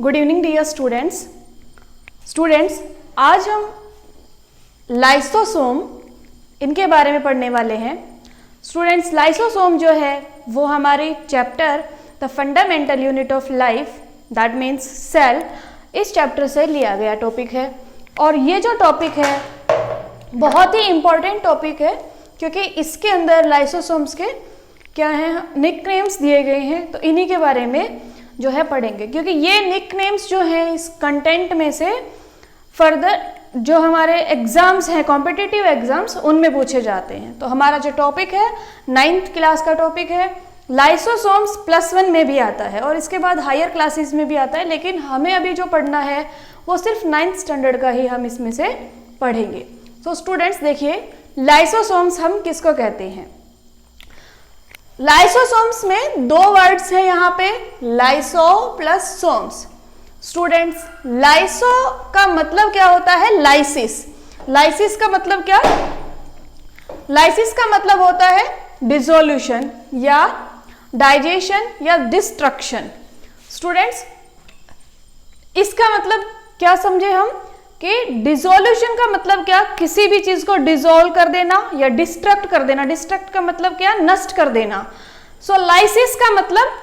Good evening dear students, आज हम lysosome इनके बारे में पढ़ने वाले हैं। स्टूडेंट्स, लाइसोसोम जो है वो हमारी chapter the fundamental unit of life that means cell, इस चैप्टर से लिया गया टॉपिक है। और ये जो टॉपिक है बहुत ही इम्पॉर्टेंट टॉपिक है, क्योंकि इसके अंदर लाइसोसोम्स के क्या हैं, निकनेम्स दिए गए हैं। तो इन्हीं के बारे में जो है पढ़ेंगे, क्योंकि ये निकनेम्स जो हैं इस कंटेंट में से फर्दर जो हमारे एग्जाम्स हैं, कॉम्पिटिटिव एग्जाम्स, उनमें पूछे जाते हैं। तो हमारा जो टॉपिक है 9th क्लास का टॉपिक है। लाइसोसोम्स +1 में भी आता है और इसके बाद हायर क्लासेस में भी आता है, लेकिन हमें अभी जो पढ़ना है वो सिर्फ 9th स्टैंडर्ड का ही हम इसमें से पढ़ेंगे। तो स्टूडेंट्स देखिए, लाइसोसोम्स हम किसको कहते हैं। लाइसोसोम्स में दो वर्ड्स हैं यहाँ पे, लाइसो प्लस सोम्स। स्टूडेंट्स, लाइसो का मतलब क्या होता है, लाइसिस। लाइसिस का मतलब क्या, लाइसिस का मतलब होता है डिसोल्यूशन या डाइजेशन या डिस्ट्रक्शन। स्टूडेंट्स, इसका मतलब क्या समझे हम कि डिसोल्यूशन का मतलब क्या, किसी भी चीज को डिसॉल्व कर देना या डिस्ट्रक्ट कर देना। डिस्ट्रक्ट का मतलब क्या, नष्ट कर देना। सो लाइसिस का मतलब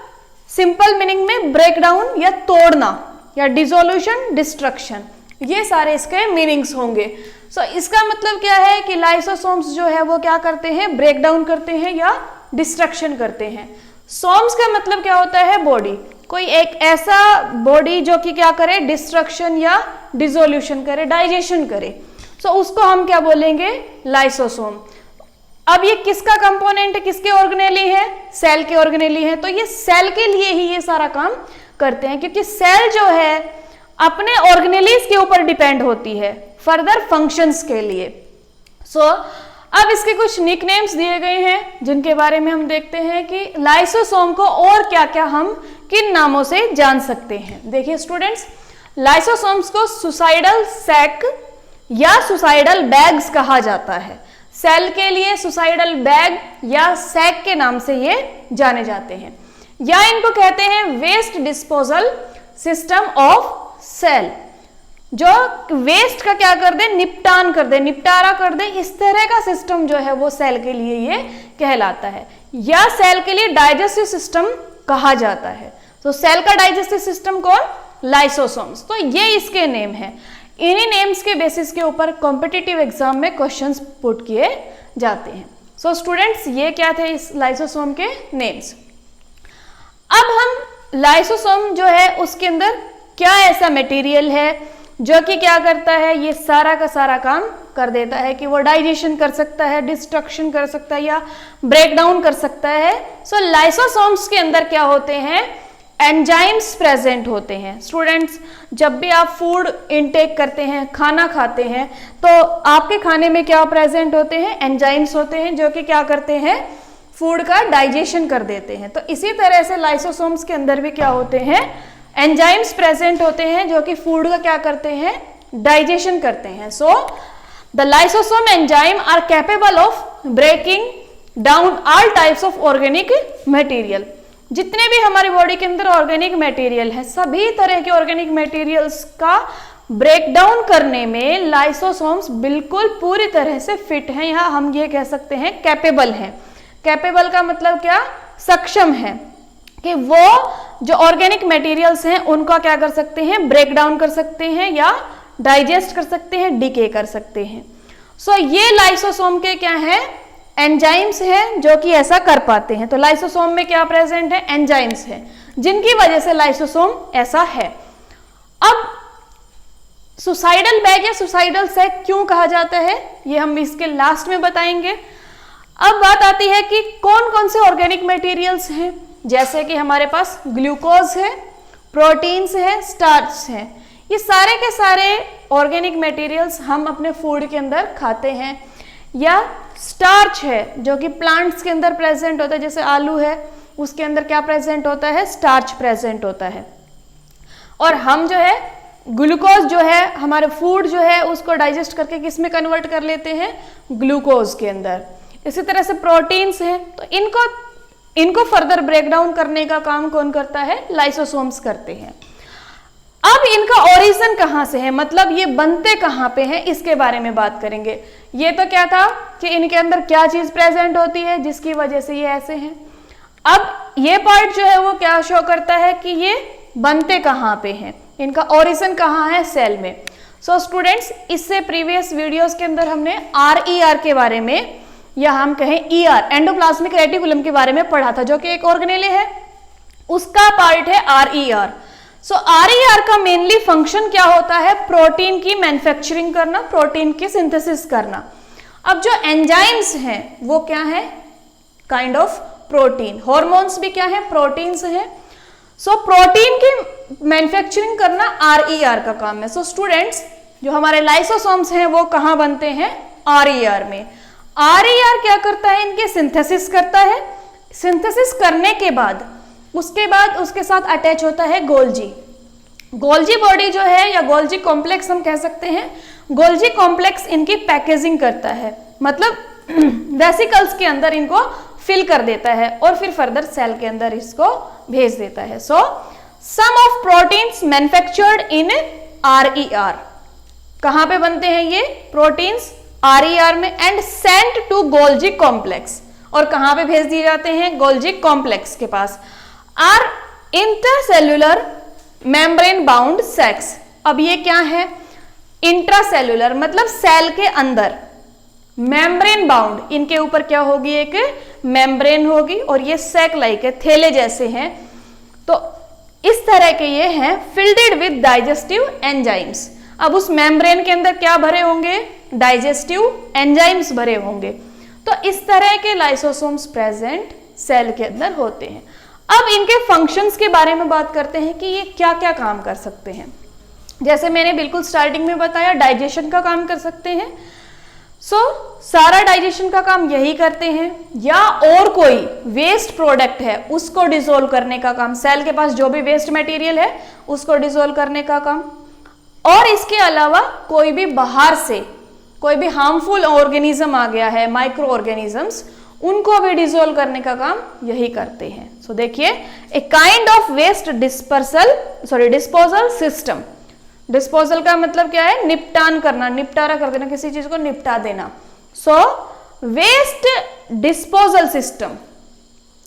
सिंपल मीनिंग में ब्रेक डाउन या तोड़ना या डिसोल्यूशन, डिस्ट्रक्शन, ये सारे इसके मीनिंग्स होंगे। सो इसका मतलब क्या है कि लाइसोसोम्स जो है वो क्या करते हैं, ब्रेक डाउन करते हैं या डिस्ट्रक्शन करते हैं। सोम्स का मतलब क्या होता है, बॉडी, कोई एक ऐसा बॉडी जो कि क्या करे, डिस्ट्रक्शन या डिसोल्यूशन करे, डाइजेशन करे। सो उसको हम क्या बोलेंगे, लाइसोसोम। अब ये किसका कंपोनेंट है, किसके ऑर्गेनेली है, सेल के ऑर्गेनेली है। तो ये सेल के लिए ही ये सारा काम करते हैं, क्योंकि सेल जो है अपने ऑर्गेनेलीज के ऊपर डिपेंड होती है फर्दर फंक्शंस के लिए। सो अब इसके कुछ निकनेम्स दिए गए हैं जिनके बारे में हम देखते हैं कि लाइसोसोम को और क्या क्या हम किन नामों से जान सकते हैं। देखिए स्टूडेंट्स, लाइसोसोम्स को सुसाइडल सैक या सुसाइडल बैग्स कहा जाता है। सेल के लिए सुसाइडल बैग या सैक के नाम से ये जाने जाते हैं, या इनको कहते हैं waste disposal system of cell, जो वेस्ट का क्या कर दे, निपटान कर दे, निपटारा कर दे, इस तरह का सिस्टम जो है वो सेल के लिए ये कहलाता है। या सेल के लिए डाइजेस्टिव सिस्टम कहा जाता है। तो सेल का डाइजेस्टिव सिस्टम कौन, लाइसोसोम्स। तो ये इसके नेम है। इन्हीं नेम्स के बेसिस के ऊपर कॉम्पिटिटिव एग्जाम में क्वेश्चंस पुट किए जाते हैं। सो स्टूडेंट्स, ये क्या थे इस लाइसोसोम के नेम्स। अब हम लाइसोसोम जो है उसके अंदर क्या ऐसा मटेरियल है जो कि क्या करता है, ये सारा का सारा काम कर देता है कि वो डाइजेशन कर सकता है, डिस्ट्रक्शन कर सकता है या ब्रेक डाउन कर सकता है। सो लाइसोसोम्स के अंदर क्या होते हैं, एंजाइम्स प्रेजेंट होते हैं। स्टूडेंट्स, जब भी आप फूड इनटेक करते हैं, खाना खाते हैं, तो आपके खाने में क्या प्रेजेंट होते हैं, एंजाइम्स होते हैं, जो कि क्या करते हैं, फूड का डाइजेशन कर देते हैं। तो इसी तरह से लाइसोसोम्स के अंदर भी क्या होते हैं, एंजाइम्स प्रेजेंट होते हैं जो कि फूड का क्या करते हैं, डाइजेशन करते हैं। So the lysosome enzyme are capable of breaking down all types of organic material. जितने भी हमारी बॉडी के अंदर ऑर्गेनिक मटेरियल है, सभी तरह के ऑर्गेनिक मटेरियल्स का ब्रेक डाउन करने में लाइसोसोम्स बिल्कुल पूरी तरह से फिट हैं, या हम ये कह सकते हैं कैपेबल हैं। कैपेबल का मतलब क्या, सक्षम है कि वो जो ऑर्गेनिक मटेरियल्स हैं उनका क्या कर सकते हैं, ब्रेक डाउन कर सकते हैं या डाइजेस्ट कर सकते हैं, डिके कर सकते हैं। सो ये लाइसोसोम के क्या है, एंजाइम्स हैं जो कि ऐसा कर पाते हैं। तो लाइसोसोम में क्या प्रेजेंट है, एंजाइम्स हैं, जिनकी वजह से लाइसोसोम ऐसा है। अब सुसाइडल बैग या सुसाइडल सैक क्यों कहा जाता है, ये हम इसके लास्ट में बताएंगे। अब बात आती है कि कौन कौन से ऑर्गेनिक मटेरियल्स हैं, जैसे कि हमारे पास ग्लूकोज है, प्रोटीन्स है, स्टार्च है। ये सारे के सारे ऑर्गेनिक मटेरियल्स हम अपने फूड के अंदर खाते हैं। या स्टार्च है जो कि प्लांट्स के अंदर प्रेजेंट होता है, जैसे आलू है उसके अंदर क्या प्रेजेंट होता है, स्टार्च प्रेजेंट होता है। और हम जो है ग्लूकोज जो है हमारे फूड जो है उसको डाइजेस्ट करके किस में कन्वर्ट कर लेते हैं, ग्लूकोज के अंदर। इसी तरह से प्रोटीन्स हैं, तो इनको फर्दर ब्रेक डाउन करने का काम कौन करता है, लाइसोसोम्स करते हैं। अब इनका ओरिजिन कहां से है, मतलब ये बनते कहां पे हैं, इसके बारे में बात करेंगे। ये तो क्या था कि इनके अंदर क्या चीज प्रेजेंट होती है जिसकी वजह से ये ऐसे हैं। अब ये पार्ट जो है वो क्या शो करता है कि ये बनते कहां पे हैं, इनका ओरिजिन कहां है, सेल में। सो स्टूडेंट्स, इससे प्रीवियस वीडियोस के अंदर हमने RER के बारे में, या हम कहें ER एंडोप्लाज्मिक रेटिकुलम के बारे में पढ़ा था, जो कि एक ऑर्गेनेल है, उसका पार्ट है RER। सो RER का मेनली फंक्शन क्या होता है, प्रोटीन की मैन्युफैक्चरिंग करना, प्रोटीन की सिंथेसिस करना। अब जो एंजाइम्स हैं वो क्या है, काइंड ऑफ प्रोटीन। हार्मोन्स भी क्या है, प्रोटीन्स हैं। सो प्रोटीन की मैन्युफैक्चरिंग करना RER का काम है। सो स्टूडेंट्स, जो हमारे लाइसोसोम्स हैं वो कहां बनते हैं, RER में। RER क्या करता है, इनके सिंथेसिस करता है। सिंथेसिस करने के बाद उसके साथ अटैच होता है गोल्जी। गोल्जी बॉडी जो है, या गोल्जी कॉम्प्लेक्स हम कह सकते हैं, गोल्जी कॉम्प्लेक्स इनकी पैकेजिंग करता है, मतलब वेसिकल्स के अंदर इनको फिल कर देता है और फिर फर्दर सेल के अंदर इसको भेज देता है। So some of proteins manufactured in RER, कहां पे बनते हैं ये प्रोटीन्स, RER में, and sent to Golgi complex, और कहां पे भेज दिए जाते हैं, गोल्जी कॉम्प्लेक्स के पास, are intercellular membrane bound sacs. अब ये क्या है, इंट्रासेल्युलर मतलब सेल के अंदर, मेम्ब्रेन बाउंड, इनके ऊपर क्या होगी, एक मेम्ब्रेन होगी, और ये सैक लाइक है, थैले जैसे हैं। तो इस तरह के ये हैं, फिल्डेड विद डाइजेस्टिव एंजाइम्स। अब उस मेम्ब्रेन के अंदर क्या भरे होंगे, डाइजेस्टिव एंजाइम्स भरे होंगे। तो इस तरह के लाइसोसोम्स प्रेजेंट सेल के अंदर होते हैं। अब इनके फंक्शंस के बारे में बात करते हैं कि ये क्या क्या काम कर सकते हैं। जैसे मैंने बिल्कुल स्टार्टिंग में बताया, डाइजेशन का काम कर सकते हैं। सारा डाइजेशन का काम यही करते हैं, या और कोई वेस्ट प्रोडक्ट है उसको डिसोल्व करने का काम, सेल के पास जो भी वेस्ट मटेरियल है उसको डिसोल्व करने का काम, और इसके अलावा कोई भी बाहर से कोई भी हार्मफुल ऑर्गेनिज्म आ गया है, माइक्रो ऑर्गेनिजम्स, उनको भी डिसोल्व करने का काम यही करते हैं। सो देखिए, a kind of waste disposal system. Disposal का मतलब क्या है, निपटान करना, निपटारा कर देना, किसी चीज को निपटा देना। सो वेस्ट डिस्पोजल सिस्टम,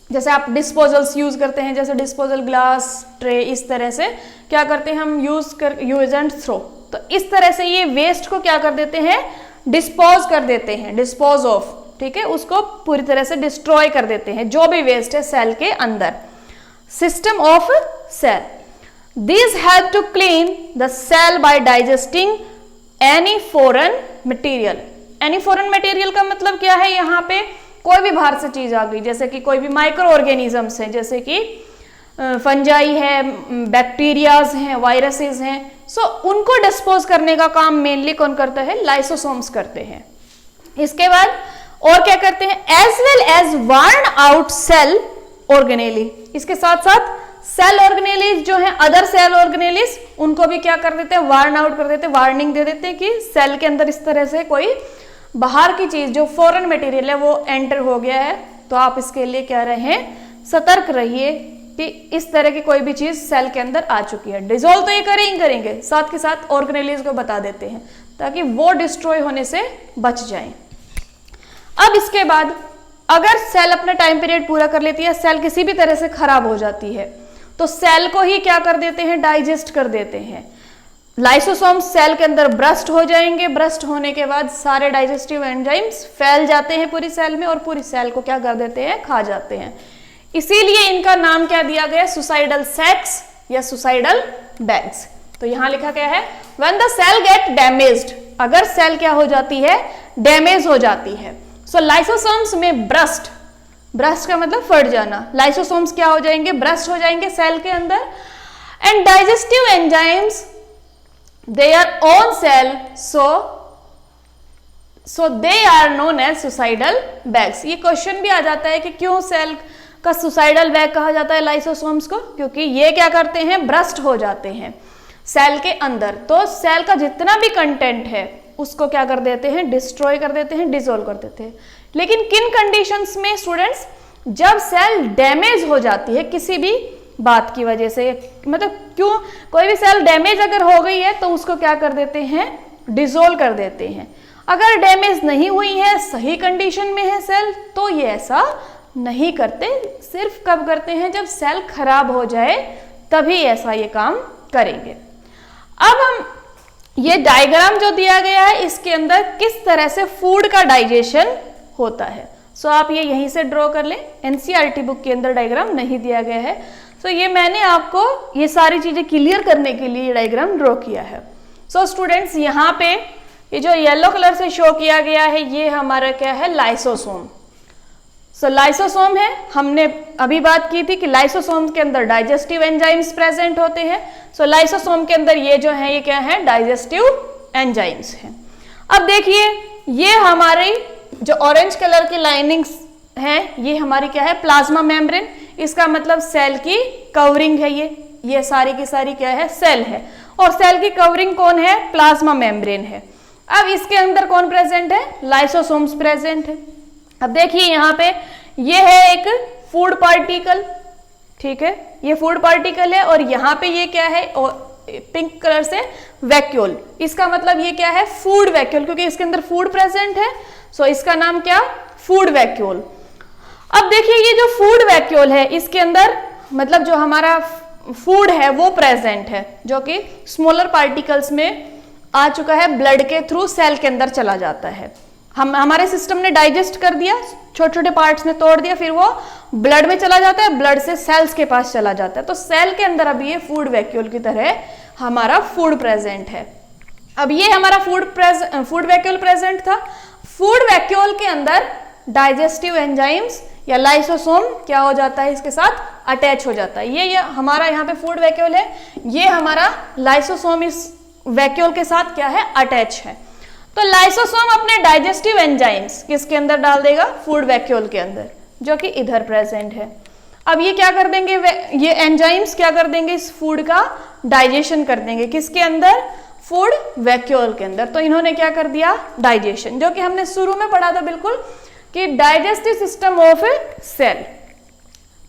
जैसे आप डिस्पोजल्स यूज करते हैं, जैसे डिस्पोजल ग्लास, ट्रे, इस तरह से क्या करते हैं हम, यूज एंड थ्रो। तो इस तरह से ये वेस्ट को क्या कर देते हैं, डिस्पोज कर देते हैं, डिस्पोज ऑफ, ठीक है, उसको पूरी तरह से डिस्ट्रॉय कर देते हैं, जो भी वेस्ट है सेल के अंदर। System of cell, these help to clean the cell by digesting any foreign material। any foreign material का मतलब क्या है, यहाँ पे कोई भी बाहर से चीज आ गई, जैसे कि कोई भी माइक्रो ऑर्गेनिजम्स हैं, जैसे कि फंजाई है, बैक्टीरियाज हैं, वायरसेस हैं। सो उनको डिस्पोज करने का काम मेनली कौन करता है, लाइसोसोम्स करते हैं। इसके बाद और क्या करते हैं, as well as worn out cell organelle. इसके साथ साथ सेल ऑर्गेनेलिस जो है, अदर सेल ऑर्गेनेलिस, उनको भी क्या कर देते हैं, वार्न आउट कर देते हैं, वार्निंग दे देते हैं कि सेल के अंदर इस तरह से कोई बाहर की चीज जो फॉरेन मटेरियल है वो एंटर हो गया है, तो आप इसके लिए क्या रहे, सतर्क रहिए कि इस तरह की कोई भी चीज सेल के अंदर आ चुकी है। डिसॉल्व तो ये करेंगे, साथ के साथ ऑर्गेनेलिस को बता देते हैं ताकि वो डिस्ट्रॉय होने से बच जाए। अब इसके बाद अगर सेल अपना टाइम पीरियड पूरा कर लेती है, सेल किसी भी तरह से खराब हो जाती है, तो सेल को ही क्या कर देते हैं, डाइजेस्ट कर देते हैं। लाइसोसोम्स सेल के अंदर ब्रस्ट हो जाएंगे, ब्रस्ट होने के बाद सारे डाइजेस्टिव एंजाइम्स फैल जाते हैं पूरी सेल में, और पूरी सेल को क्या कर देते हैं, खा जाते हैं। इसीलिए इनका नाम क्या दिया गया, सुसाइडल सैक्स या सुसाइडल बैग्स। तो यहां लिखा गया है, when the cell get damaged, अगर सेल क्या हो जाती है, डैमेज हो जाती है। सो लाइसोसोम्स में ब्रस्ट का मतलब फट जाना, लाइसोसोम्स क्या हो जाएंगे, ब्रस्ट हो जाएंगे सेल के अंदर, and digestive enzymes they are on cell, so they are known as suicidal bags. ये क्वेश्चन भी आ जाता है कि क्यों सेल का सुसाइडल बैग कहा जाता है लाइसोसोम्स को, क्योंकि ये क्या करते हैं, ब्रस्ट हो जाते हैं सेल के अंदर। तो सेल का जितना भी कंटेंट है उसको क्या कर देते हैं, डिस्ट्रॉय कर देते हैं, डिसॉल्व कर देते हैं। लेकिन किन कंडीशंस में स्टूडेंट्स, जब सेल डैमेज हो जाती है किसी भी बात की वजह से, मतलब क्यों, कोई भी सेल डैमेज अगर हो गई है तो उसको क्या कर देते हैं, डिसोल्व कर देते हैं। अगर डैमेज नहीं हुई है, सही कंडीशन में है सेल, तो ये ऐसा नहीं करते। सिर्फ कब करते हैं, जब सेल खराब हो जाए तभी ऐसा ये काम करेंगे। अब हम ये डायग्राम जो दिया गया है इसके अंदर किस तरह से फूड का डाइजेशन होता है, सो आप ये यहीं से ड्रॉ कर लें। एनसीईआरटी बुक के अंदर डायग्राम नहीं दिया गया है, सो ये मैंने आपको ये सारी चीजें क्लियर करने के लिए डायग्राम ड्रॉ किया है। सो स्टूडेंट्स, यहाँ पे ये जो येलो कलर से शो किया गया है ये हमारा क्या है, लाइसोसोम। सो लाइसोसोम है, हमने अभी बात की थी कि लाइसोसोम के अंदर डाइजेस्टिव एंजाइम्स प्रेजेंट होते हैं। सो लाइसोसोम के अंदर ये जो है ये क्या है, डाइजेस्टिव एंजाइम्स हैं। अब देखिए ये हमारी जो ऑरेंज कलर की लाइनिंग्स हैं ये हमारी क्या है, प्लाज्मा मेम्ब्रेन। इसका मतलब सेल की कवरिंग है, ये सारी की सारी क्या है, सेल है। और सेल की कवरिंग कौन है, प्लाज्मा मेम्ब्रेन है। अब इसके अंदर कौन प्रेजेंट है, लाइसोसोम्स प्रेजेंट है। अब देखिए यहाँ पे ये है एक फूड पार्टिकल, ठीक है, ये फूड पार्टिकल है। और यहाँ पे ये क्या है, पिंक कलर से वैक्यूल। इसका मतलब ये क्या है, फूड वैक्यूल, क्योंकि इसके अंदर फूड प्रेजेंट है। सो इसका नाम क्या, फूड वैक्यूल। अब देखिए ये जो फूड वैक्यूल है इसके अंदर मतलब जो हमारा फूड है वो प्रेजेंट है, जो कि स्मॉलर पार्टिकल्स में आ चुका है, ब्लड के थ्रू सेल के अंदर चला जाता है। हमारे सिस्टम ने डाइजेस्ट कर दिया, छोटे छोटे पार्ट्स में तोड़ दिया, फिर वो ब्लड में चला जाता है, ब्लड से सेल्स के पास चला जाता है। तो सेल के अंदर अभी ये फूड वैक्यूल की तरह हमारा फूड प्रेजेंट है। अब ये हमारा फूड वैक्यूल प्रेजेंट था। फूड वैक्यूल के अंदर डाइजेस्टिव एंजाइम्स या लाइसोसोम क्या हो जाता है, इसके साथ अटैच हो जाता है। ये हमारा यहाँ पे फूड वैक्यूल है, ये हमारा लाइसोसोम इस वैक्यूल के साथ क्या है, अटैच है। तो लाइसोसोम अपने डाइजेस्टिव एंजाइम्स किसके अंदर डाल देगा, फूड वैक्यूल के अंदर, जो कि इधर प्रेजेंट है। अब ये क्या कर देंगे, ये एंजाइम्स क्या कर देंगे, इस फूड का डाइजेशन कर देंगे। किसके अंदर, फूड वैक्यूल के अंदर। तो इन्होंने क्या कर दिया, डाइजेशन, जो कि हमने शुरू में पढ़ा था बिल्कुल कि digestive system of a cell.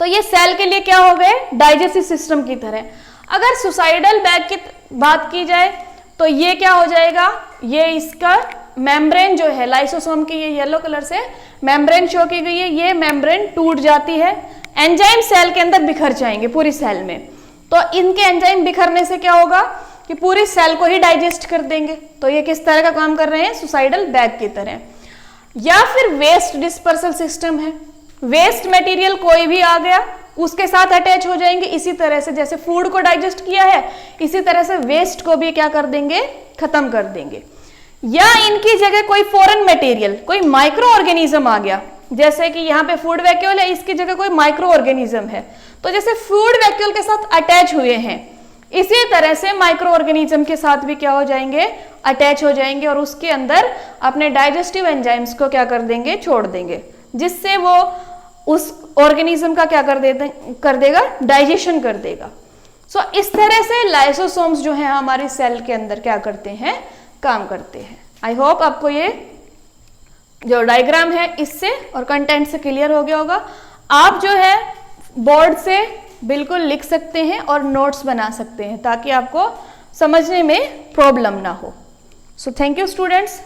तो ये सेल के लिए क्या हो गए, डाइजेस्टिव सिस्टम की तरह। अगर सुसाइडल बैग की बात की जाए तो ये क्या हो जाएगा, ये इसका मेम्ब्रेन जो है लाइसोसोम की, ये येलो कलर से मेम्ब्रेन शो की गई है, ये मेम्ब्रेन टूट जाती है, एंजाइम सेल के अंदर बिखर जाएंगे पूरी सेल में। तो इनके एंजाइम बिखरने से क्या होगा कि पूरी सेल को ही डाइजेस्ट कर देंगे। तो ये किस तरह का काम कर रहे हैं, सुसाइडल बैग की तरह। या फिर वेस्ट डिस्पर्सल सिस्टम है, वेस्ट मटेरियल कोई भी आ गया उसके साथ अटैच हो जाएंगे। इसी तरह से जैसे फूड को डाइजेस्ट किया है, इसी तरह से वेस्ट को भी क्या कर देंगे, खत्म कर देंगे। या इनकी जगह कोई फॉरेन मटेरियल, कोई माइक्रो ऑर्गेनिज्म आ गया, जैसे कि यहाँ पे फूड वैक्यूल है, इसकी जगह कोई माइक्रो ऑर्गेनिज्म है, तो जैसे फूड वैक्यूल के साथ अटैच हुए हैं, इसी तरह से माइक्रो ऑर्गेनिज्म के साथ भी क्या हो जाएंगे, अटैच हो जाएंगे, और उसके अंदर अपने डाइजेस्टिव एंजाइम्स को क्या कर देंगे, छोड़ देंगे, जिससे वो उस ऑर्गेनिज्म का क्या कर देगा, डाइजेशन कर देगा। सो इस तरह से लाइसोसोम्स जो है हमारी सेल के अंदर क्या करते हैं, काम करते हैं। आई होप आपको ये जो डायग्राम है इससे और कंटेंट से क्लियर हो गया होगा। आप जो है बोर्ड से बिल्कुल लिख सकते हैं और नोट्स बना सकते हैं ताकि आपको समझने में प्रॉब्लम ना हो। So thank you students.